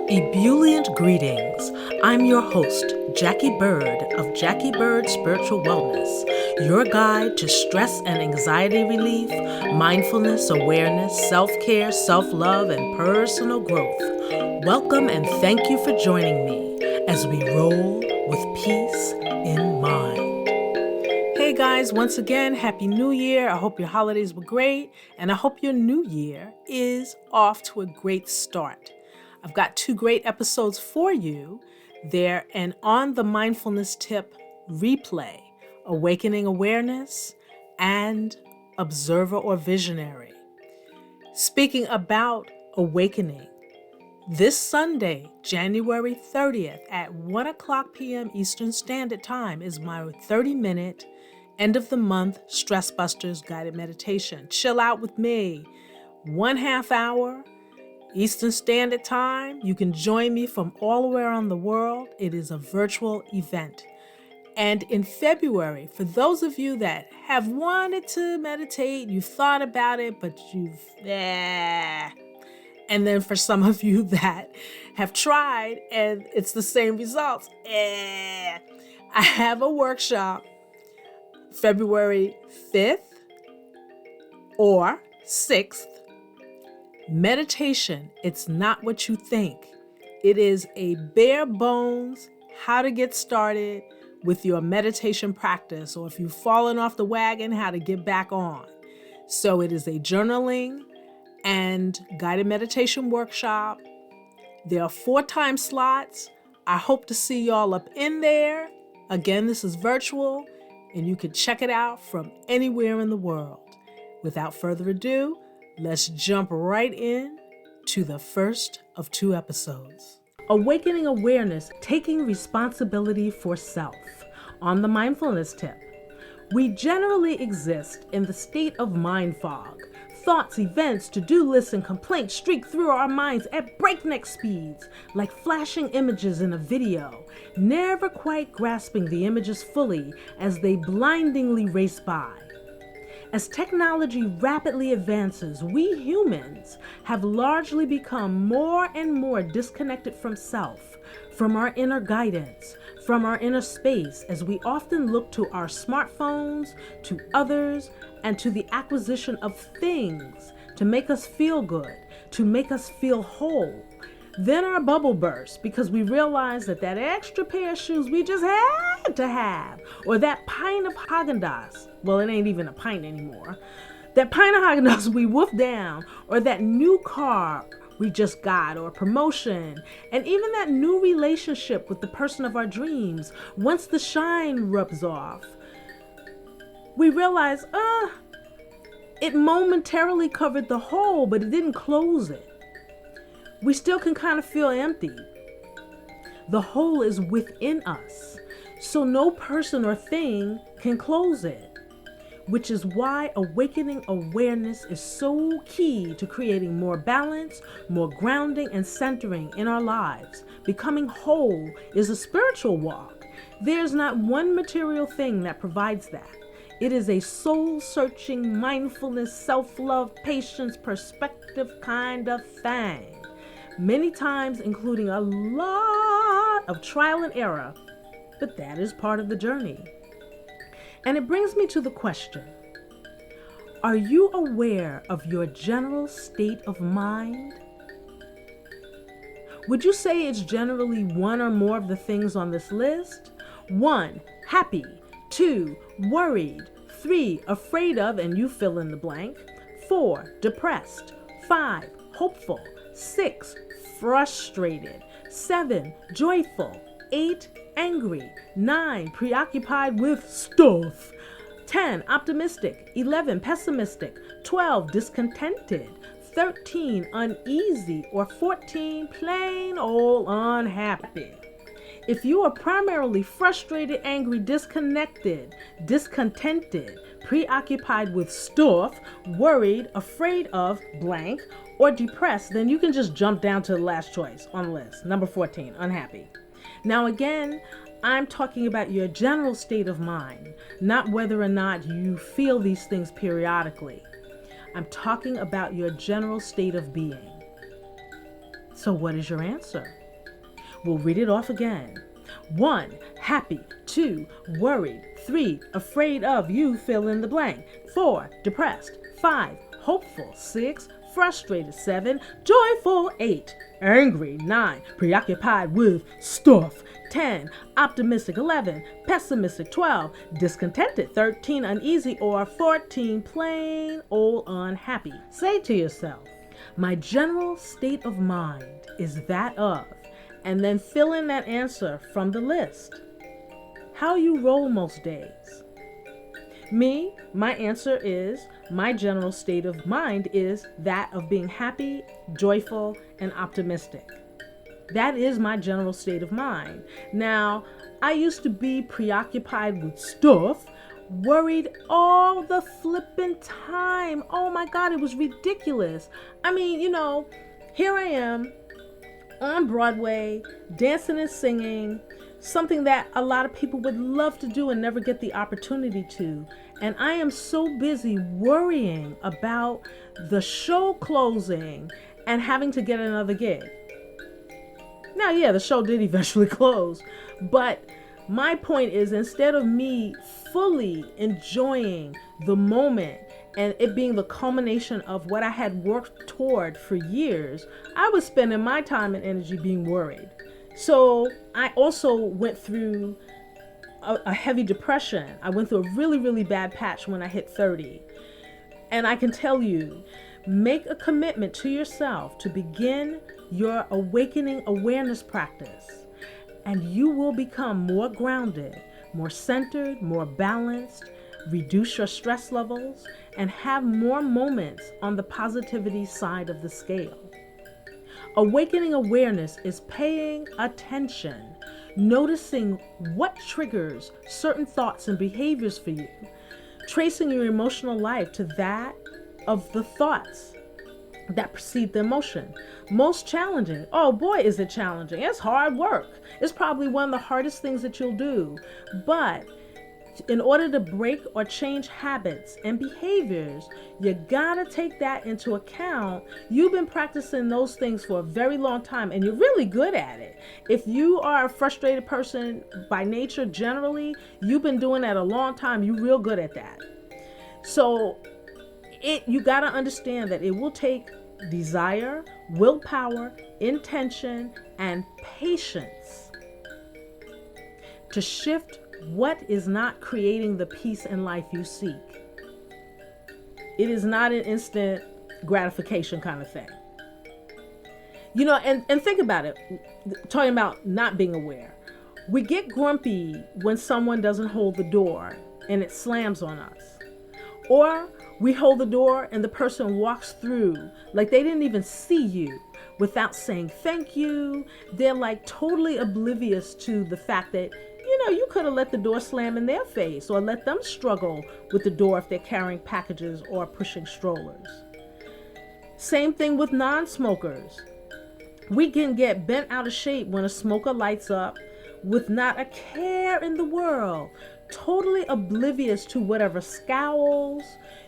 Ebullient greetings. I'm your host, Jacquie Bird of Jacquie Bird Spiritual Wellness, your guide to stress and anxiety relief, mindfulness, awareness, self-care, self-love, and personal growth. Welcome and thank you for joining me as we roll with peace in mind. Hey guys, once again, Happy New Year. I hope your holidays were great, and I hope your new year is off to a great start. I've got two great episodes for you. They're an On the Mindfulness Tip replay, Awakening Awareness, and Observer or Visionary. Speaking about awakening, this Sunday, January 30th at 1 o'clock p.m. Eastern Standard Time is my 30-minute end of the month Stress Busters guided meditation. Chill out with me. 1/2 hour Eastern Standard Time. You can join me from all around the world. It is a virtual event. And in February, for those of you that have wanted to meditate, you've thought about it, but and then for some of you that have tried and it's the same results, I have a workshop February 5th or 6th. Meditation, it's not what you think. It is a bare bones how to get started with your meditation practice, or if you've fallen off the wagon, how to get back on. So it is a journaling and guided meditation workshop. There are 4 time slots. I hope to see y'all up in there. Again, this is virtual, and you can check it out from anywhere in the world. Without further ado, let's jump right in to the first of 2 episodes. Awakening Awareness, Taking Responsibility for Self. On the Mindfulness Tip. We generally exist in the state of mind fog. Thoughts, events, to-do lists, and complaints streak through our minds at breakneck speeds, like flashing images in a video, never quite grasping the images fully as they blindingly race by. As technology rapidly advances, we humans have largely become more and more disconnected from self, from our inner guidance, from our inner space, as we often look to our smartphones, to others, and to the acquisition of things to make us feel good, to make us feel whole. Then our bubble bursts because we realize that extra pair of shoes we just had to have, or that pint of Haagen-Dazs, well, it ain't even a pint anymore, that pint of Haagen-Dazs we wolfed down, or that new car we just got, or promotion, and even that new relationship with the person of our dreams, once the shine rubs off, we realize, it momentarily covered the hole, but it didn't close it. We still can kind of feel empty. The hole is within us, so no person or thing can close it, which is why awakening awareness is so key to creating more balance, more grounding and centering in our lives. Becoming whole is a spiritual walk. There's not one material thing that provides that. It is a soul-searching, mindfulness, self-love, patience, perspective kind of thing. Many times including a lot of trial and error, but that is part of the journey. And it brings me to the question, are you aware of your general state of mind? Would you say it's generally one or more of the things on this list? 1, happy. 2, worried. 3, afraid of, and you fill in the blank. 4, depressed. 5, hopeful. 6, frustrated. 7, joyful. 8, angry. 9, preoccupied with stuff. 10, optimistic. 11, pessimistic. 12, discontented. 13, uneasy. Or 14, plain old unhappy. If you are primarily frustrated, angry, disconnected, discontented, preoccupied with stuff, worried, afraid of, blank, or depressed, then you can just jump down to the last choice on the list, number 14, unhappy. Now again, I'm talking about your general state of mind, not whether or not you feel these things periodically. I'm talking about your general state of being. So what is your answer? We'll read it off again. 1, happy. 2, worried. 3, afraid of, you fill in the blank. 4, depressed. 5, hopeful. 6, frustrated. 7, joyful. 8, angry. 9, preoccupied with stuff. 10, optimistic. 11, pessimistic. 12, discontented. 13, uneasy. Or 14, plain old unhappy. Say to yourself, my general state of mind is that of, and then fill in that answer from the list. How you roll most days? Me, my answer is, my general state of mind is that of being happy, joyful, and optimistic. That is my general state of mind. Now, I used to be preoccupied with stuff, worried all the flippin' time. Oh my God, it was ridiculous. I mean, here I am on Broadway, dancing and singing, something that a lot of people would love to do and never get the opportunity to. And I am so busy worrying about the show closing and having to get another gig. Now, yeah, the show did eventually close, but my point is, instead of me fully enjoying the moment and it being the culmination of what I had worked toward for years, I was spending my time and energy being worried. So I also went through a heavy depression. I went through a really, really bad patch when I hit 30. And I can tell you, make a commitment to yourself to begin your awakening awareness practice, and you will become more grounded, more centered, more balanced, reduce your stress levels, and have more moments on the positivity side of the scale. Awakening awareness is paying attention, noticing what triggers certain thoughts and behaviors for you, tracing your emotional life to that of the thoughts that precede the emotion. Most challenging. Oh boy, is it challenging. It's hard work. It's probably one of the hardest things that you'll do. But in order to break or change habits and behaviors, you gotta take that into account. You've been practicing those things for a very long time and you're really good at it. If you are a frustrated person by nature, generally, you've been doing that a long time. You're real good at that. So you gotta understand that it will take desire, willpower, intention, and patience to shift what is not creating the peace and life you seek. It is not an instant gratification kind of thing. And think about it, talking about not being aware. We get grumpy when someone doesn't hold the door and it slams on us. Or we hold the door and the person walks through like they didn't even see you without saying thank you. They're like totally oblivious to the fact that, you could have let the door slam in their face or let them struggle with the door if they're carrying packages or pushing strollers. Same thing with non-smokers. We can get bent out of shape when a smoker lights up with not a care in the world, totally oblivious to whatever scowls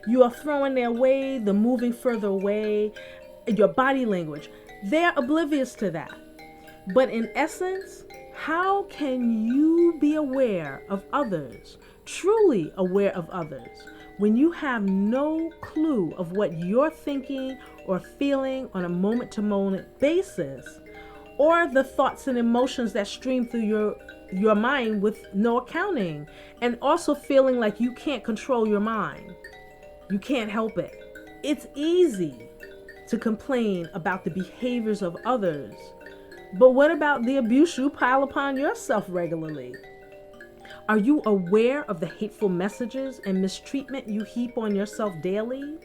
you are throwing their way, the moving further away, your body language. They're oblivious to that. But in essence, how can you be aware of others, truly aware of others, when you have no clue of what you're thinking or feeling on a moment-to-moment basis, or the thoughts and emotions that stream through your mind with no accounting, and also feeling like you can't control your mind? You can't help it. It's easy to complain about the behaviors of others, but what about the abuse you pile upon yourself regularly? Are you aware of the hateful messages and mistreatment you heap on yourself daily?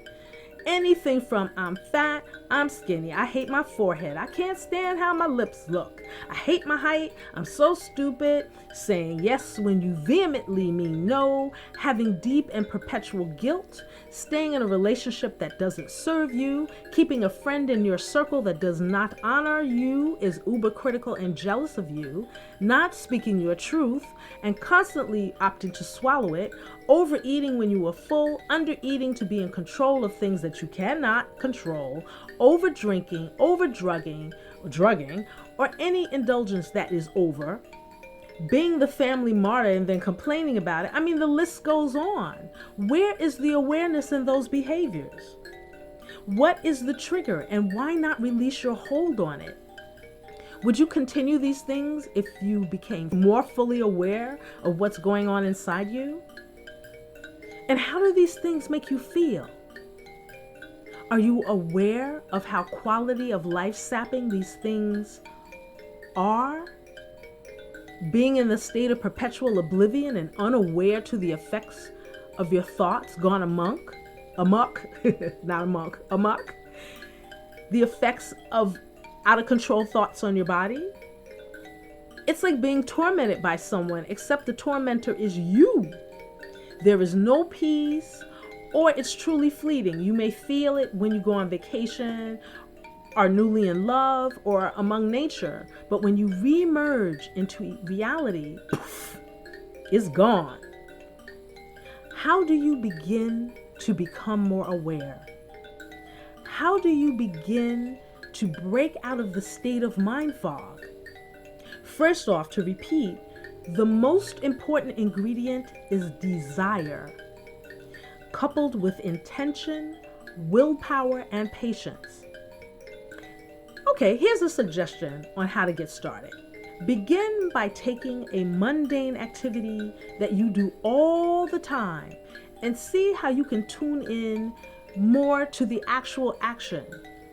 Anything from I'm fat, I'm skinny, I hate my forehead, I can't stand how my lips look, I hate my height, I'm so stupid, saying yes when you vehemently mean no, having deep and perpetual guilt, staying in a relationship that doesn't serve you, keeping a friend in your circle that does not honor you, is uber critical and jealous of you, not speaking your truth, and constantly opting to swallow it, overeating when you are full, undereating to be in control of things that you cannot control, over drinking, over drugging, drugging, or any indulgence that is over, being the family martyr and then complaining about it. I mean, the list goes on. Where is the awareness in those behaviors? What is the trigger, and why not release your hold on it? Would you continue these things if you became more fully aware of what's going on inside you? And how do these things make you feel? Are you aware of how quality of life sapping these things are? Being in the state of perpetual oblivion and unaware to the effects of your thoughts gone amok, not a monk, amok, the effects of out of control thoughts on your body. It's like being tormented by someone, except the tormentor is you. There is no peace, or it's truly fleeting. You may feel it when you go on vacation, are newly in love, or among nature. But when you re-emerge into reality, poof, it's gone. How do you begin to become more aware? How do you begin to break out of the state of mind fog? First off, to repeat, the most important ingredient is desire, coupled with intention, willpower, and patience. Okay, here's a suggestion on how to get started. Begin by taking a mundane activity that you do all the time and see how you can tune in more to the actual action.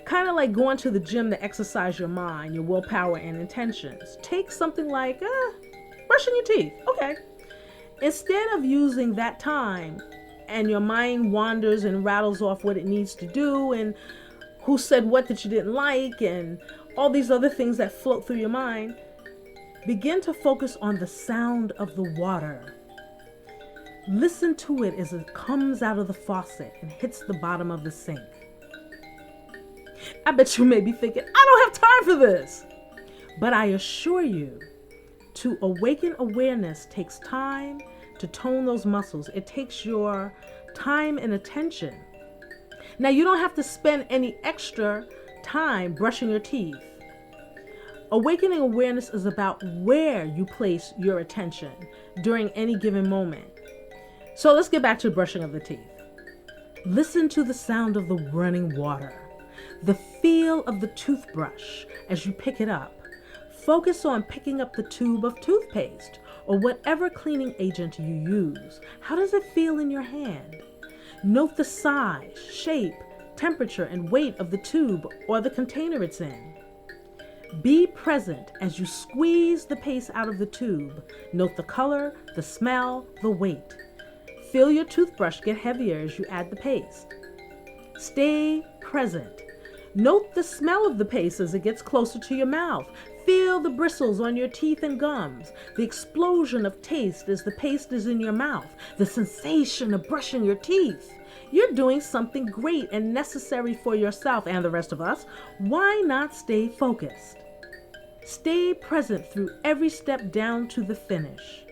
Kind of like going to the gym to exercise your mind, your willpower, and intentions. Take something like brushing your teeth. Okay. Instead of using that time and your mind wanders and rattles off what it needs to do and who said what that you didn't like and all these other things that float through your mind, begin to focus on the sound of the water. Listen to it as it comes out of the faucet and hits the bottom of the sink. I bet you may be thinking, I don't have time for this. But I assure you, to awaken awareness takes time to tone those muscles. It takes your time and attention. Now, you don't have to spend any extra time brushing your teeth. Awakening awareness is about where you place your attention during any given moment. So let's get back to brushing of the teeth. Listen to the sound of the running water, the feel of the toothbrush as you pick it up. Focus on picking up the tube of toothpaste or whatever cleaning agent you use. How does it feel in your hand? Note the size, shape, temperature, and weight of the tube or the container it's in. Be present as you squeeze the paste out of the tube. Note the color, the smell, the weight. Feel your toothbrush get heavier as you add the paste. Stay present. Note the smell of the paste as it gets closer to your mouth. Feel the bristles on your teeth and gums, the explosion of taste as the paste is in your mouth, the sensation of brushing your teeth. You're doing something great and necessary for yourself and the rest of us. Why not stay focused? Stay present through every step down to the finish.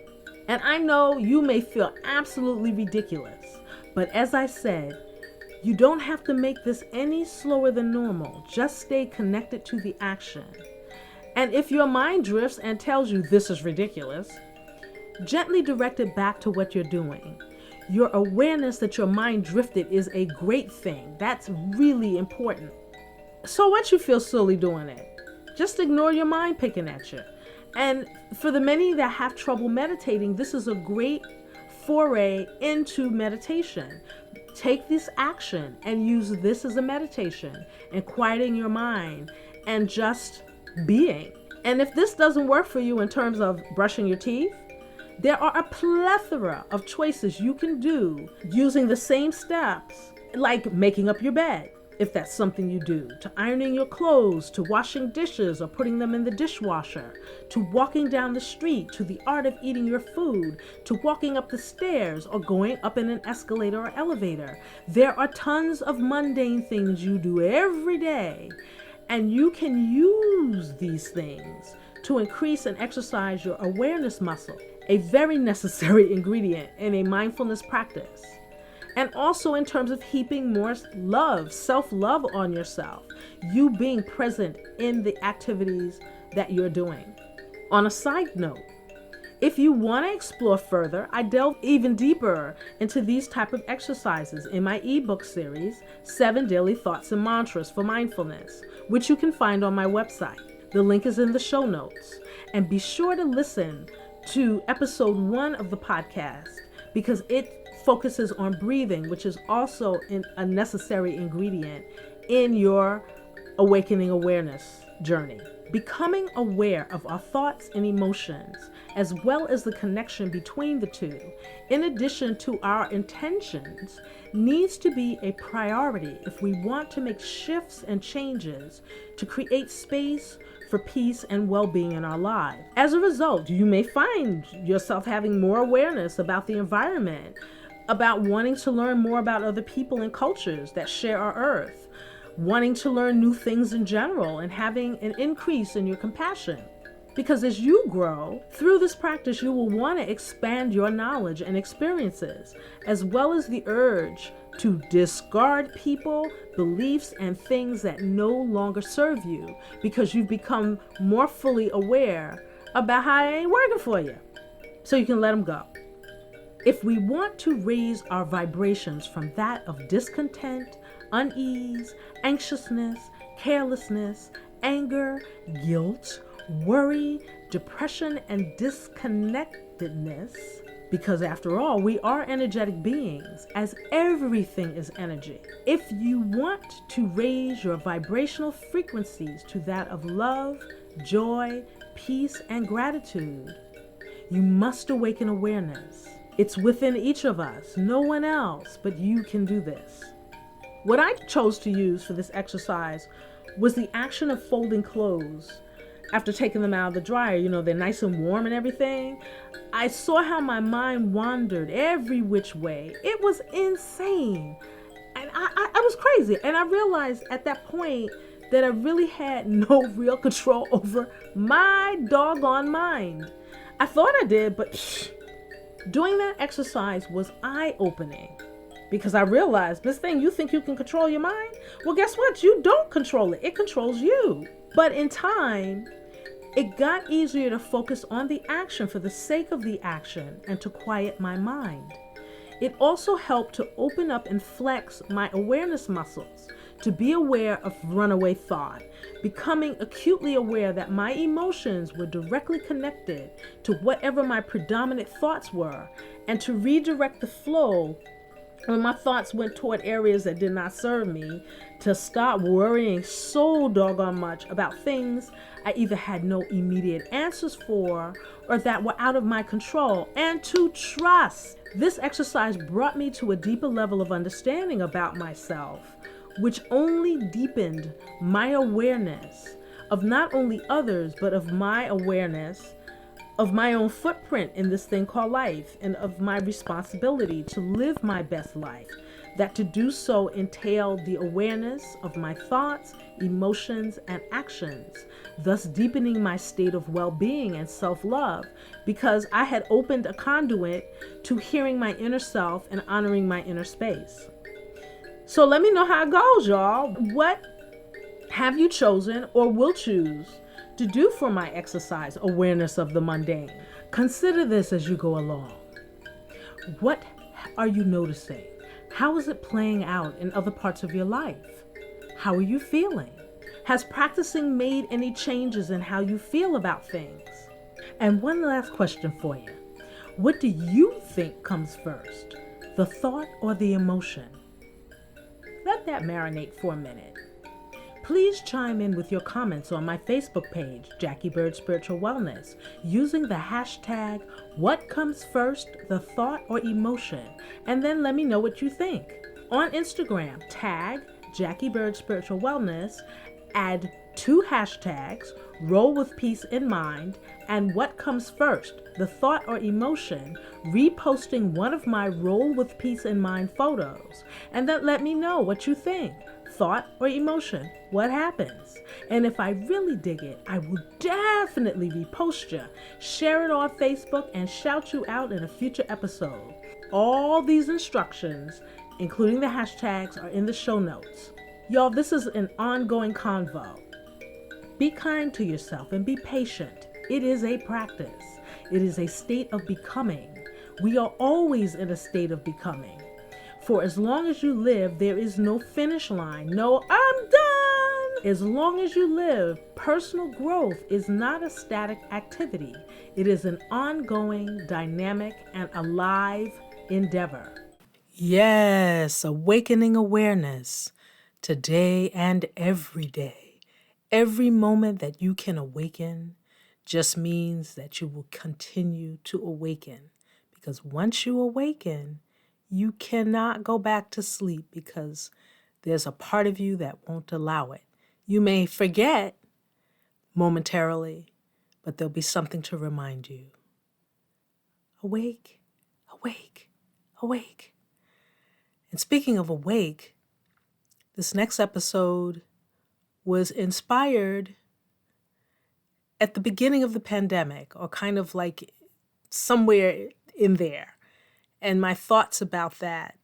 And I know you may feel absolutely ridiculous, but as I said, you don't have to make this any slower than normal. Just stay connected to the action. And if your mind drifts and tells you this is ridiculous, gently direct it back to what you're doing. Your awareness that your mind drifted is a great thing. That's really important. So once you feel silly doing it, just ignore your mind picking at you. And for the many that have trouble meditating, this is a great foray into meditation. Take this action and use this as a meditation and quieting your mind and just being. And if this doesn't work for you in terms of brushing your teeth, there are a plethora of choices you can do using the same steps, like making up your bed, if that's something you do, to ironing your clothes, to washing dishes or putting them in the dishwasher, to walking down the street, to the art of eating your food, to walking up the stairs or going up in an escalator or elevator. There are tons of mundane things you do every day, and you can use these things to increase and exercise your awareness muscle, a very necessary ingredient in a mindfulness practice. And also in terms of heaping more love, self-love on yourself, you being present in the activities that you're doing. On a side note, if you want to explore further, I delve even deeper into these type of exercises in my ebook series, 7 Daily Thoughts and Mantras for Mindfulness, which you can find on my website. The link is in the show notes. And be sure to listen to episode 1 of the podcast because it focuses on breathing, which is also a necessary ingredient in your awakening awareness journey. Becoming aware of our thoughts and emotions, as well as the connection between the two, in addition to our intentions, needs to be a priority if we want to make shifts and changes to create space for peace and well-being in our lives. As a result, you may find yourself having more awareness about the environment, about wanting to learn more about other people and cultures that share our earth, wanting to learn new things in general, and having an increase in your compassion. Because as you grow through this practice, you will want to expand your knowledge and experiences, as well as the urge to discard people, beliefs, and things that no longer serve you because you've become more fully aware about how it ain't working for you. So you can let them go. If we want to raise our vibrations from that of discontent, unease, anxiousness, carelessness, anger, guilt, worry, depression, and disconnectedness, because after all, we are energetic beings, as everything is energy. If you want to raise your vibrational frequencies to that of love, joy, peace, and gratitude, you must awaken awareness. It's within each of us. No one else but you can do this. What I chose to use for this exercise was the action of folding clothes after taking them out of the dryer. You know, they're nice and warm and everything. I saw how my mind wandered every which way. It was insane. And I was crazy. And I realized at that point that I really had no real control over my doggone mind. I thought I did, but doing that exercise was eye-opening. Because I realized this thing, you think you can control your mind? Well, guess what? You don't control it. It controls you. But in time, it got easier to focus on the action for the sake of the action and to quiet my mind. It also helped to open up and flex my awareness muscles, to be aware of runaway thought, becoming acutely aware that my emotions were directly connected to whatever my predominant thoughts were, and to redirect the flow when my thoughts went toward areas that did not serve me, to stop worrying so doggone much about things I either had no immediate answers for or that were out of my control, and to trust. This exercise brought me to a deeper level of understanding about myself, which only deepened my awareness of not only others, but of my awareness of my own footprint in this thing called life, and of my responsibility to live my best life. That to do so entailed the awareness of my thoughts, emotions, and actions, thus deepening my state of well-being and self-love, because I had opened a conduit to hearing my inner self and honoring my inner space. So let me know how it goes, y'all. What have you chosen or will choose to do for my exercise, awareness of the mundane? Consider this as you go along. What are you noticing? How is it playing out in other parts of your life? How are you feeling? Has practicing made any changes in how you feel about things? And one last question for you. What do you think comes first, the thought or the emotion? Let that marinate for a minute. Please chime in with your comments on my Facebook page, Jacquie Bird Spiritual Wellness, using the hashtag #WhatComesFirst, the thought or emotion, and then let me know what you think. On Instagram, tag Jacquie Bird Spiritual Wellness, add 2 hashtags, Roll with Peace in Mind, and What Comes First, the thought or emotion, reposting one of my Roll with Peace in Mind photos, and then let me know what you think. Thought or emotion, what happens? And if I really dig it, I will definitely repost you, share it on Facebook, and shout you out in a future episode. All these instructions including the hashtags, are in the show notes. Y'all, this is an ongoing convo. Be kind to yourself and be patient. It is a practice. It is a state of becoming. We are always in a state of becoming. For as long as you live, there is no finish line. No, I'm done. As long as you live, personal growth is not a static activity. It is an ongoing, dynamic, and alive endeavor. Yes, awakening awareness today and every day. Every moment that you can awaken just means that you will continue to awaken. Because once you awaken, you cannot go back to sleep because there's a part of you that won't allow it. You may forget momentarily, but there'll be something to remind you. Awake, awake, awake. And speaking of awake, this next episode was inspired at the beginning of the pandemic, or kind of like somewhere in there, and my thoughts about that.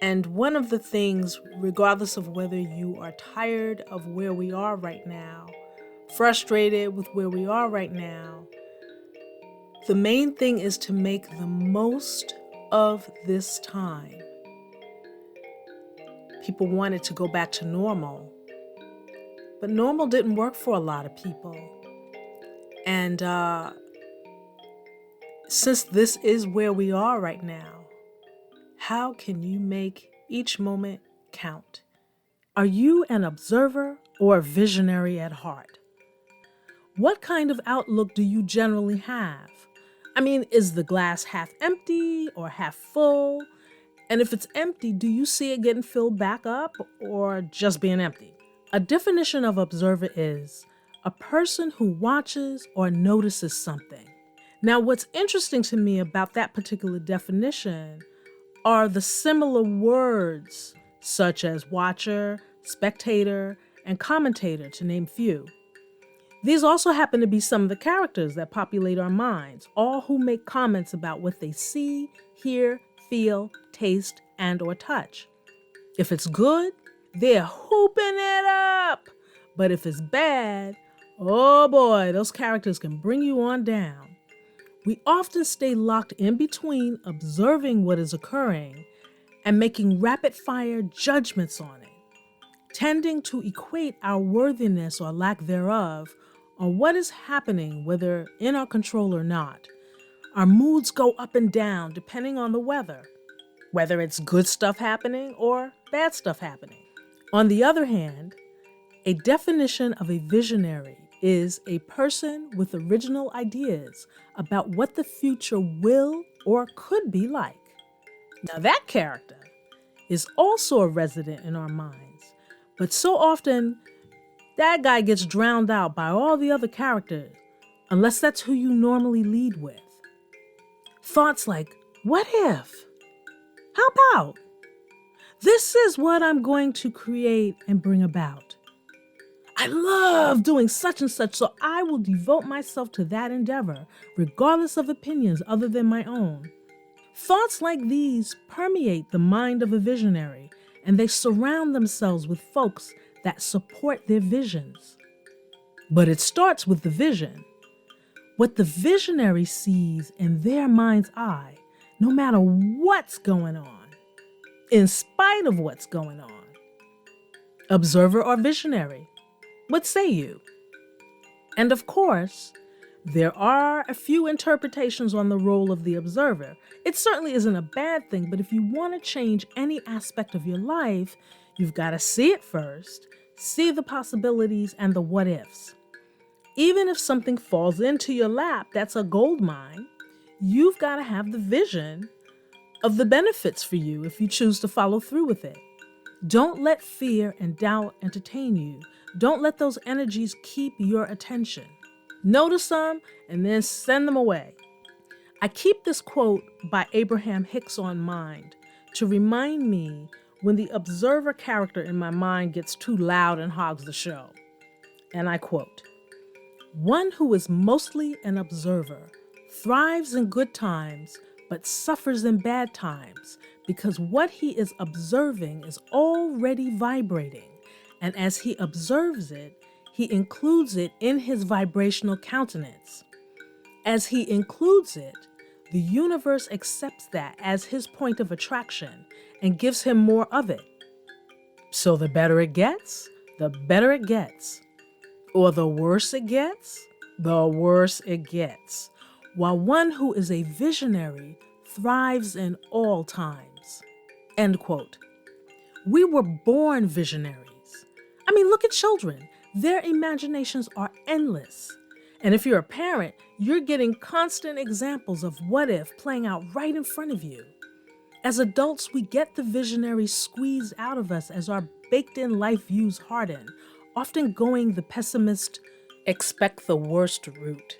And one of the things, regardless of whether you are tired of where we are right now, frustrated with where we are right now, the main thing is to make the most of this time. People wanted to go back to normal, but normal didn't work for a lot of people. And since this is where we are right now, how can you make each moment count? Are you an observer or a visionary at heart? What kind of outlook do you generally have? I mean, is the glass half empty or half full? And if it's empty, do you see it getting filled back up or just being empty? A definition of observer is a person who watches or notices something. Now, what's interesting to me about that particular definition are the similar words such as watcher, spectator, and commentator, to name few. These also happen to be some of the characters that populate our minds, all who make comments about what they see, hear, feel, taste, and or touch. If it's good, they're hooping it up. But if it's bad, oh boy, those characters can bring you on down. We often stay locked in between observing what is occurring and making rapid-fire judgments on it, tending to equate our worthiness or lack thereof on what is happening, whether in our control or not. Our moods go up and down depending on the weather, whether it's good stuff happening or bad stuff happening. On the other hand, a definition of a visionary is a person with original ideas about what the future will or could be like. Now that character is also a resident in our minds, but so often that guy gets drowned out by all the other characters, unless that's who you normally lead with. Thoughts like, what if? How about? This is what I'm going to create and bring about. I love doing such and such, so I will devote myself to that endeavor, regardless of opinions other than my own. Thoughts like these permeate the mind of a visionary, and they surround themselves with folks that support their visions. But it starts with the vision. What the visionary sees in their mind's eye, no matter what's going on, in spite of what's going on. Observer or visionary? What say you? And of course, there are a few interpretations on the role of the observer. It certainly isn't a bad thing, but if you want to change any aspect of your life, you've got to see it first, see the possibilities and the what ifs. Even if something falls into your lap that's a gold mine, you've got to have the vision of the benefits for you if you choose to follow through with it. Don't let fear and doubt entertain you. Don't let those energies keep your attention. Notice them and then send them away. I keep this quote by Abraham Hicks on mind to remind me when the observer character in my mind gets too loud and hogs the show. And I quote, "One who is mostly an observer thrives in good times but suffers in bad times because what he is observing is already vibrating, and as he observes it, he includes it in his vibrational countenance. As he includes it, the universe accepts that as his point of attraction and gives him more of it. So the better it gets, the better it gets. Or the worse it gets, the worse it gets. While one who is a visionary thrives in all times. End quote. We were born visionaries. I mean, look at children. Their imaginations are endless. And if you're a parent, you're getting constant examples of what if playing out right in front of you. As adults, we get the visionary squeezed out of us as our baked-in life views harden, often going the pessimist, expect the worst route.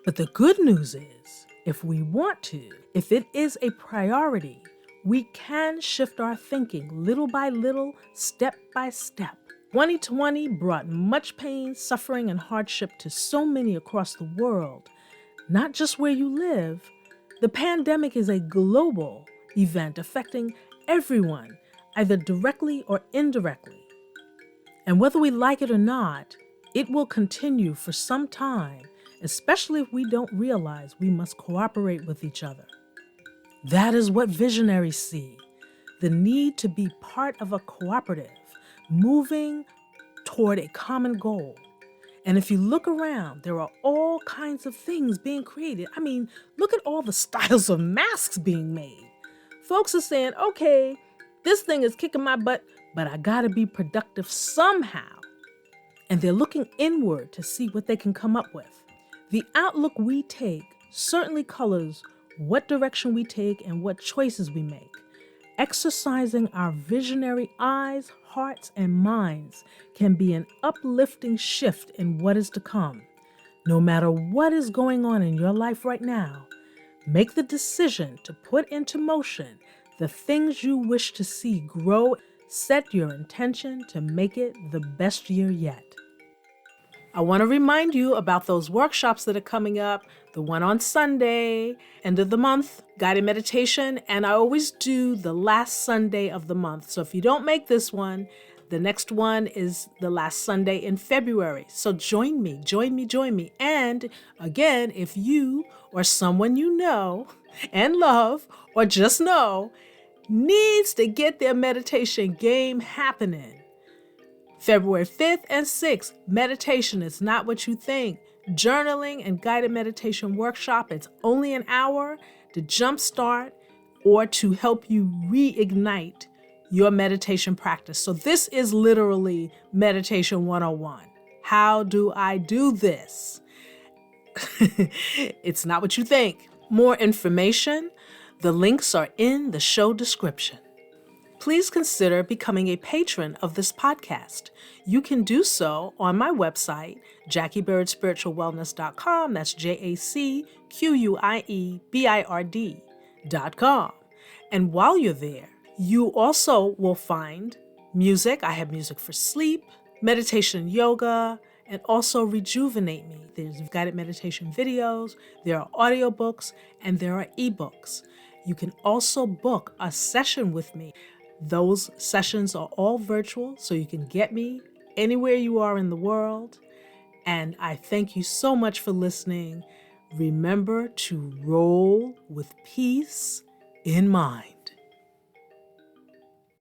But the good news is, if we want to, if it is a priority, we can shift our thinking little by little, step by step. 2020 brought much pain, suffering, and hardship to so many across the world, not just where you live. The pandemic is a global event affecting everyone, either directly or indirectly. And whether we like it or not, it will continue for some time, especially if we don't realize we must cooperate with each other. That is what visionaries see, the need to be part of a cooperative, moving toward a common goal. And if you look around, there are all kinds of things being created. I mean, look at all the styles of masks being made. Folks are saying, okay, this thing is kicking my butt, but I gotta be productive somehow. And they're looking inward to see what they can come up with. The outlook we take certainly colors what direction we take and what choices we make. Exercising our visionary eyes, hearts, and minds can be an uplifting shift in what is to come. No matter what is going on in your life right now, make the decision to put into motion the things you wish to see grow. Set your intention to make it the best year yet. I want to remind you about those workshops that are coming up, the one on Sunday, end of the month, guided meditation, and I always do the last Sunday of the month. So if you don't make this one, the next one is the last Sunday in February. So join me. And again, if you or someone you know and love or just know needs to get their meditation game happening, February 5th and 6th, meditation is not what you think. Journaling and guided meditation workshop. It's only an hour to jumpstart or to help you reignite your meditation practice. So this is literally Meditation 101. How do I do this? It's not what you think. More information, the links are in the show description. Please consider becoming a patron of this podcast. You can do so on my website, JacquieByrdSpiritualWellness.com. That's JacquieByrd.com. And while you're there, you also will find music. I have music for sleep, meditation, yoga, and also Rejuvenate Me. There's guided meditation videos, there are audiobooks, and there are ebooks. You can also book a session with me. Those sessions are all virtual, so you can get me anywhere you are in the world. And I thank you so much for listening. Remember to roll with peace in mind.